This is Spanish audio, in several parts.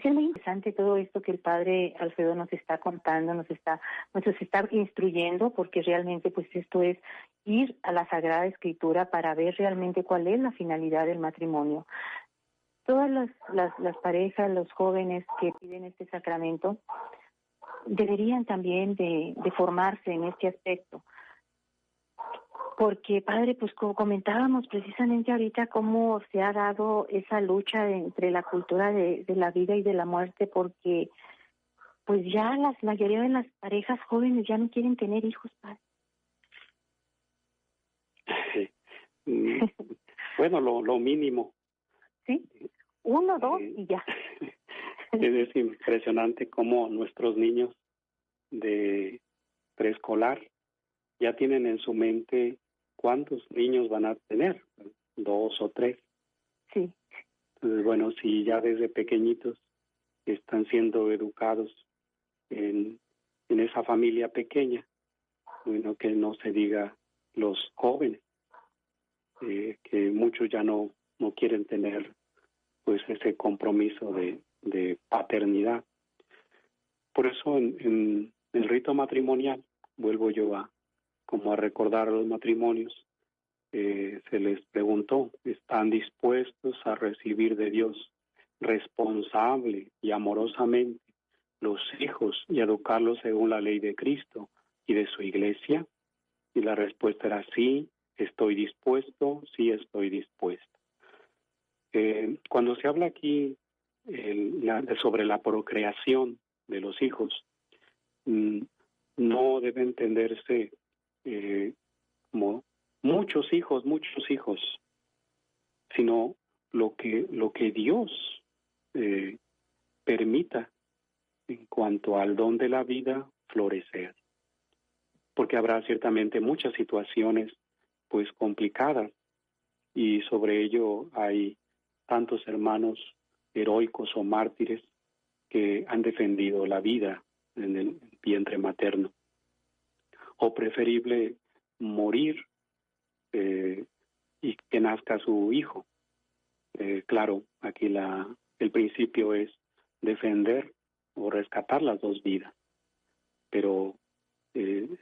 es muy interesante todo esto que el padre Alfredo nos está contando, nos está instruyendo, porque realmente pues esto es ir a la Sagrada Escritura para ver realmente cuál es la finalidad del matrimonio. Todas las parejas, los jóvenes que piden este sacramento, deberían también de formarse en este aspecto. Porque, padre, pues como comentábamos precisamente ahorita cómo se ha dado esa lucha entre la cultura de la vida y de la muerte, porque pues ya la mayoría de las parejas jóvenes ya no quieren tener hijos, padre. Bueno, lo mínimo. Sí, 1, 2 y ya. Es impresionante cómo nuestros niños de preescolar ya tienen en su mente cuántos niños van a tener, 2 o 3. Sí. Entonces, bueno, si ya desde pequeñitos están siendo educados en esa familia pequeña, bueno, que no se diga los jóvenes, que muchos ya no quieren tener pues ese compromiso de paternidad. Por eso en el rito matrimonial, vuelvo yo a recordar a los matrimonios, se les preguntó, ¿están dispuestos a recibir de Dios responsable y amorosamente los hijos y educarlos según la ley de Cristo y de su iglesia? Y la respuesta era sí, estoy dispuesto, sí estoy dispuesto. Cuando se habla aquí sobre la procreación de los hijos, no debe entenderse como muchos hijos, sino lo que Dios permita en cuanto al don de la vida florecer. Porque habrá ciertamente muchas situaciones pues complicadas, y sobre ello hay tantos hermanos heroicos o mártires que han defendido la vida en el vientre materno. O preferible morir y que nazca su hijo. Claro, aquí el principio es defender o rescatar las dos vidas, pero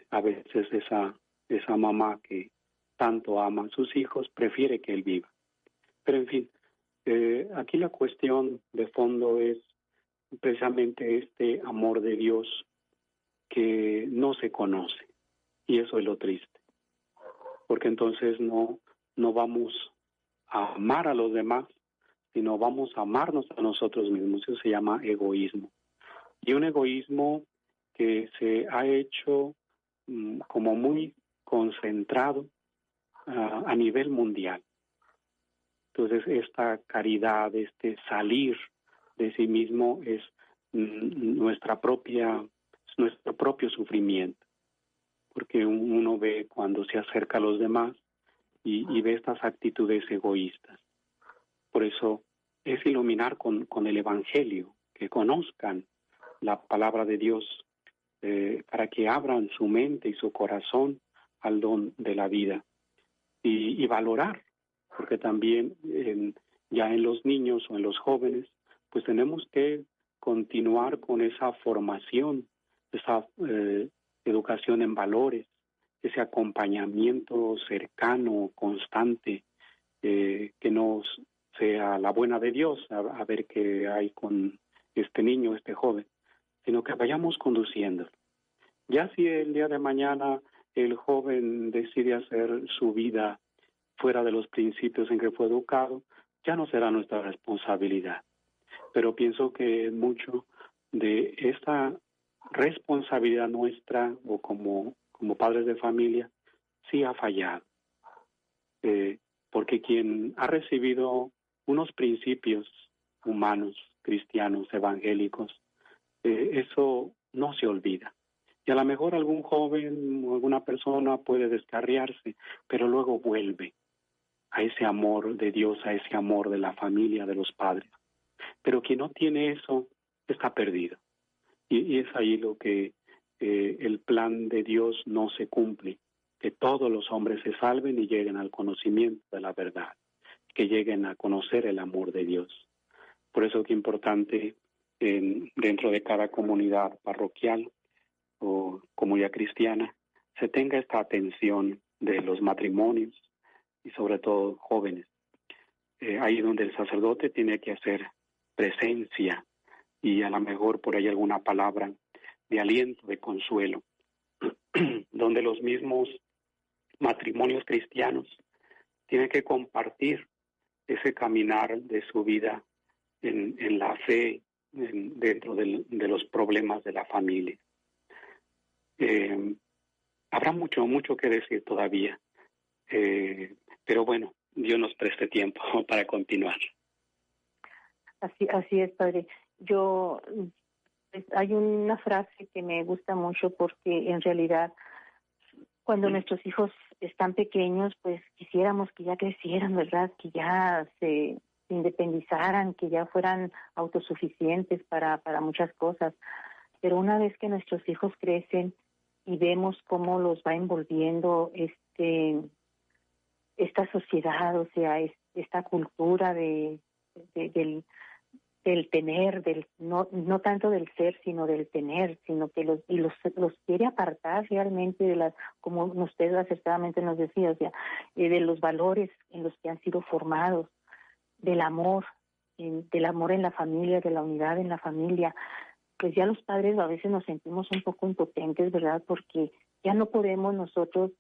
a veces esa mamá que tanto ama a sus hijos prefiere que él viva. Pero en fin, aquí la cuestión de fondo es precisamente este amor de Dios que no se conoce, y eso es lo triste, porque entonces no vamos a amar a los demás, sino vamos a amarnos a nosotros mismos. Eso se llama egoísmo, y un egoísmo que se ha hecho como muy concentrado a nivel mundial. Entonces esta caridad, este salir de sí mismo es nuestro propio sufrimiento, porque uno ve cuando se acerca a los demás y ve estas actitudes egoístas. Por eso es iluminar con el Evangelio, que conozcan la palabra de Dios, para que abran su mente y su corazón al don de la vida, y valorar, porque también ya en los niños o en los jóvenes, pues tenemos que continuar con esa formación, esa educación en valores, ese acompañamiento cercano, constante, que nos sea la buena de Dios, a ver qué hay con este niño, este joven, sino que vayamos conduciéndolo. Ya si el día de mañana el joven decide hacer su vida fuera de los principios en que fue educado, ya no será nuestra responsabilidad. Pero pienso que mucho de esta responsabilidad nuestra, o como padres de familia, sí ha fallado. Porque quien ha recibido unos principios humanos, cristianos, evangélicos, eso no se olvida. Y a lo mejor algún joven o alguna persona puede descarriarse, pero luego vuelve a ese amor de Dios, a ese amor de la familia, de los padres. Pero quien no tiene eso está perdido. Y es ahí lo que el plan de Dios no se cumple, que todos los hombres se salven y lleguen al conocimiento de la verdad, que lleguen a conocer el amor de Dios. Por eso que importante dentro de cada comunidad parroquial o comunidad cristiana se tenga esta atención de los matrimonios y sobre todo jóvenes. Ahí donde el sacerdote tiene que hacer presencia y a lo mejor por ahí alguna palabra de aliento, de consuelo, donde los mismos matrimonios cristianos tienen que compartir ese caminar de su vida en la fe, dentro de los problemas de la familia. Habrá mucho que decir todavía, pero bueno, Dios nos preste tiempo para continuar. Así es, padre. Hay una frase que me gusta mucho porque en realidad cuando nuestros hijos están pequeños, pues quisiéramos que ya crecieran, ¿verdad? Que ya se independizaran, que ya fueran autosuficientes para muchas cosas. Pero una vez que nuestros hijos crecen y vemos cómo los va envolviendo esta sociedad, o sea, esta cultura del tener, no tanto del ser, sino del tener, sino que los quiere apartar realmente de como usted acertadamente nos decía, o sea, de los valores en los que han sido formados, del amor en la familia, de la unidad en la familia. Pues ya los padres a veces nos sentimos un poco impotentes, ¿verdad? Porque ya no podemos nosotros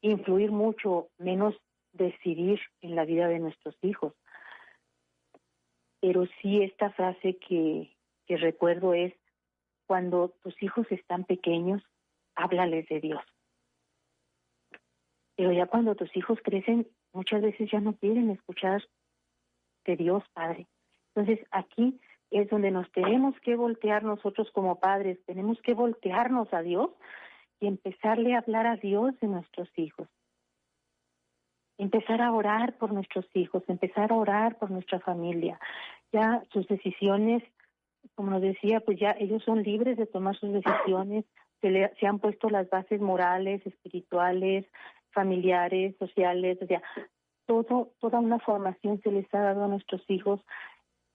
influir mucho, menos decidir en la vida de nuestros hijos. Pero sí, esta frase que recuerdo es: cuando tus hijos están pequeños, háblales de Dios. Pero ya cuando tus hijos crecen, muchas veces ya no quieren escuchar de Dios, Padre. Entonces aquí es donde nos tenemos que voltear nosotros como padres, tenemos que voltearnos a Dios y empezarle a hablar a Dios de nuestros hijos. Empezar a orar por nuestros hijos, empezar a orar por nuestra familia. Ya sus decisiones, como nos decía, pues ya ellos son libres de tomar sus decisiones, se han puesto las bases morales, espirituales, familiares, sociales, o sea, toda una formación se les ha dado a nuestros hijos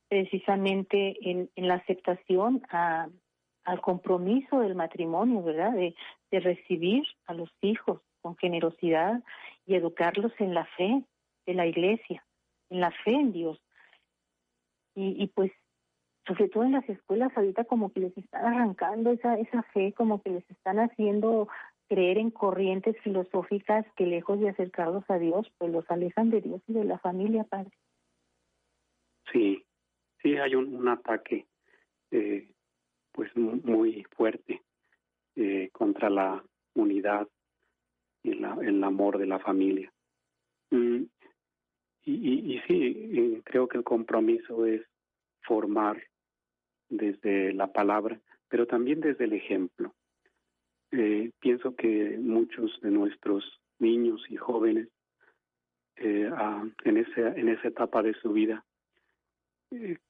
precisamente en la aceptación al compromiso del matrimonio, ¿verdad? De recibir a los hijos con generosidad y educarlos en la fe de la Iglesia, en la fe en Dios. Y pues, sobre todo en las escuelas ahorita como que les están arrancando esa fe, como que les están haciendo creer en corrientes filosóficas que lejos de acercarlos a Dios, pues los alejan de Dios y de la familia, Padre. Sí, hay un ataque pues muy fuerte contra la unidad y el amor de la familia. Y sí, creo que el compromiso es formar desde la palabra, pero también desde el ejemplo. Pienso que muchos de nuestros niños y jóvenes en esa etapa de su vida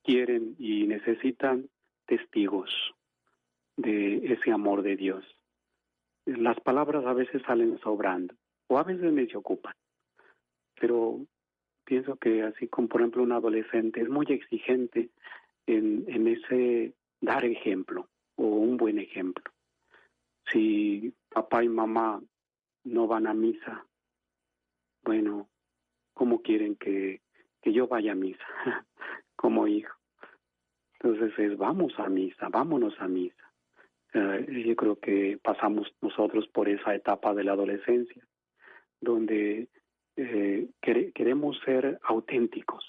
quieren y necesitan testigos de ese amor de Dios. Las palabras a veces salen sobrando o a veces me se ocupan, pero pienso que así como por ejemplo un adolescente es muy exigente en ese dar ejemplo o un buen ejemplo. Si papá y mamá no van a misa, bueno, ¿cómo quieren que yo vaya a misa como hijo? Entonces vámonos a misa. Yo creo que pasamos nosotros por esa etapa de la adolescencia, donde queremos ser auténticos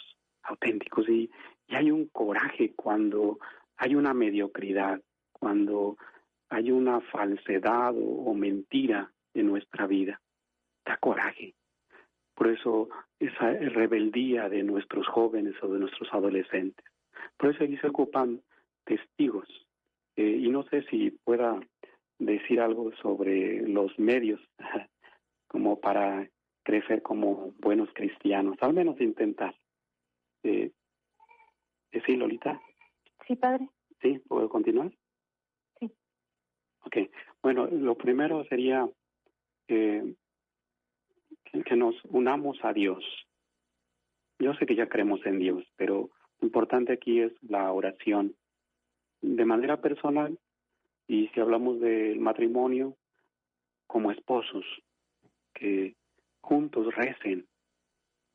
y hay un coraje cuando hay una mediocridad, cuando hay una falsedad o mentira en nuestra vida. Da coraje. Por eso esa rebeldía de nuestros jóvenes o de nuestros adolescentes. Por eso allí se ocupan testigos. Y no sé si pueda decir algo sobre los medios como para crecer como buenos cristianos, al menos intentar. ¿Sí, Lolita? Sí, Padre. ¿Sí? ¿Puedo continuar? Sí. Ok. Bueno, lo primero sería que nos unamos a Dios. Yo sé que ya creemos en Dios, pero Lo importante aquí es la oración. De manera personal, y si hablamos del matrimonio, como esposos, que juntos recen,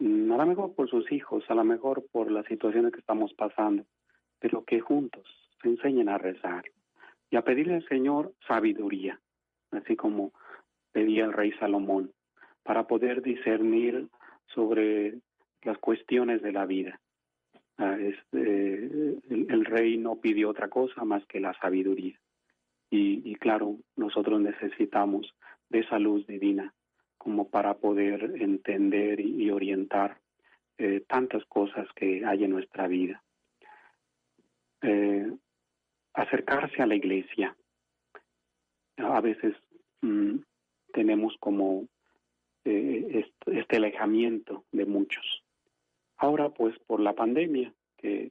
a lo mejor por sus hijos, a lo mejor por las situaciones que estamos pasando, pero que juntos se enseñen a rezar y a pedirle al Señor sabiduría, así como pedía el rey Salomón, para poder discernir sobre las cuestiones de la vida. El rey no pidió otra cosa más que la sabiduría. Y claro, nosotros necesitamos de esa luz divina como para poder entender y orientar tantas cosas que hay en nuestra vida. Acercarse a la iglesia. A veces tenemos como este alejamiento de muchos. Ahora, pues, por la pandemia, que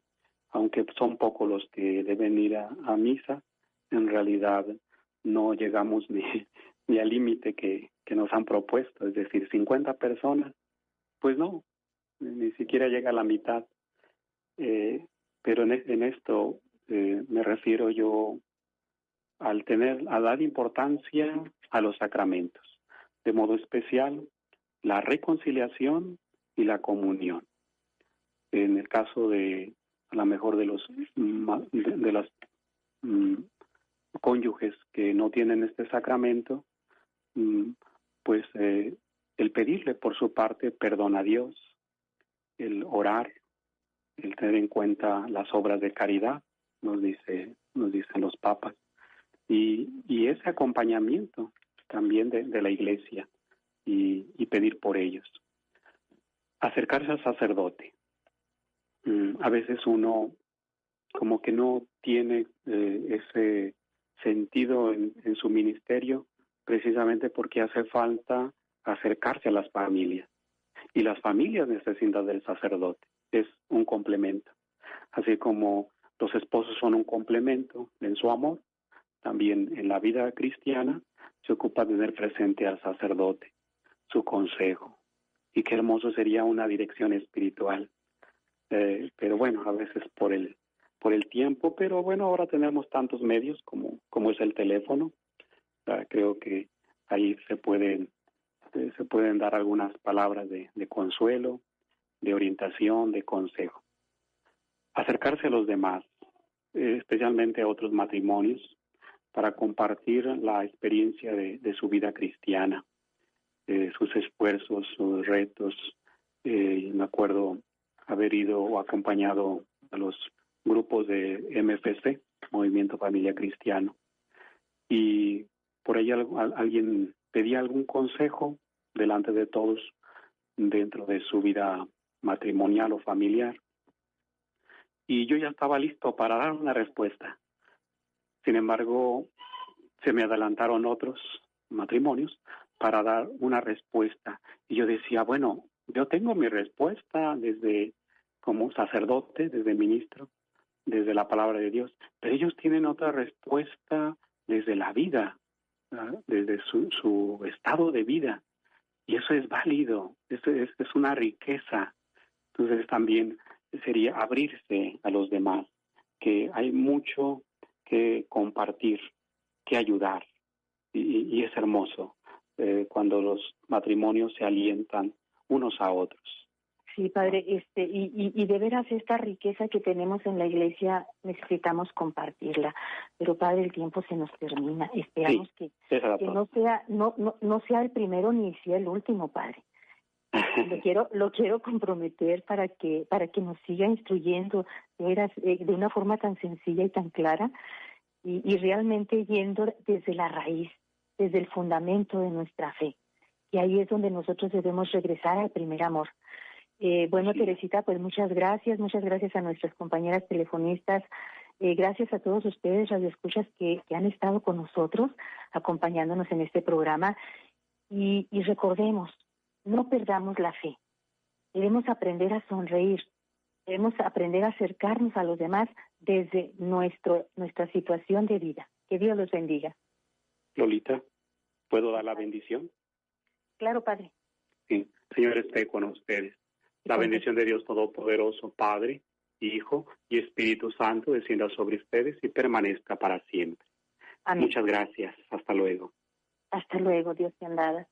aunque son pocos los que deben ir a misa, en realidad no llegamos ni al límite que nos han propuesto, es decir, 50 personas, pues no, ni siquiera llega a la mitad. Pero en esto me refiero yo a dar importancia a los sacramentos, de modo especial la reconciliación y la comunión. En el caso de, a lo mejor de los de las cónyuges que no tienen este sacramento, pues el pedirle por su parte perdón a Dios, el orar, el tener en cuenta las obras de caridad, nos dicen los papas, y ese acompañamiento también de la iglesia y pedir por ellos. Acercarse al sacerdote. A veces uno como que no tiene ese sentido en su ministerio, precisamente porque hace falta acercarse a las familias. Y las familias necesitan del sacerdote, es un complemento. Así como los esposos son un complemento en su amor, también en la vida cristiana se ocupa de tener presente al sacerdote, su consejo. Y qué hermoso sería una dirección espiritual. Pero bueno, a veces por el tiempo, pero bueno, ahora tenemos tantos medios como es el teléfono. Creo que ahí se pueden dar algunas palabras de consuelo, de orientación, de consejo. Acercarse a los demás, especialmente a otros matrimonios, para compartir la experiencia de su vida cristiana, sus esfuerzos, sus retos. Me acuerdo haber ido o acompañado a los grupos de MFC, Movimiento Familia Cristiano, y por ahí alguien pedía algún consejo delante de todos dentro de su vida matrimonial o familiar, y yo ya estaba listo para dar una respuesta. Sin embargo, se me adelantaron otros matrimonios para dar una respuesta, y yo decía, bueno, yo tengo mi respuesta desde como sacerdote, desde ministro, desde la palabra de Dios, pero ellos tienen otra respuesta desde la vida, desde su estado de vida, y eso es válido, eso es una riqueza. Entonces también sería abrirse a los demás, que hay mucho que compartir, que ayudar, y es hermoso cuando los matrimonios se alientan unos a otros. Sí, padre, y de veras esta riqueza que tenemos en la iglesia necesitamos compartirla, pero padre, el tiempo se nos termina. Esperamos sí, que no sea el primero ni sea el último, padre. Lo quiero comprometer para que nos siga instruyendo de veras, de una forma tan sencilla y tan clara, y realmente yendo desde la raíz, desde el fundamento de nuestra fe. Y ahí es donde nosotros debemos regresar al primer amor. Bueno, sí. Teresita, pues muchas gracias a nuestras compañeras telefonistas, gracias a todos ustedes, radioescuchas que han estado con nosotros, acompañándonos en este programa, y recordemos, no perdamos la fe, debemos aprender a sonreír, debemos aprender a acercarnos a los demás desde nuestra situación de vida. Que Dios los bendiga. Lolita, ¿puedo dar la bendición? Claro, padre. Sí, Señor, esté con ustedes. La bendición de Dios Todopoderoso, Padre, Hijo y Espíritu Santo descienda sobre ustedes y permanezca para siempre. Amén. Muchas gracias. Hasta luego. Hasta luego, Dios te andada.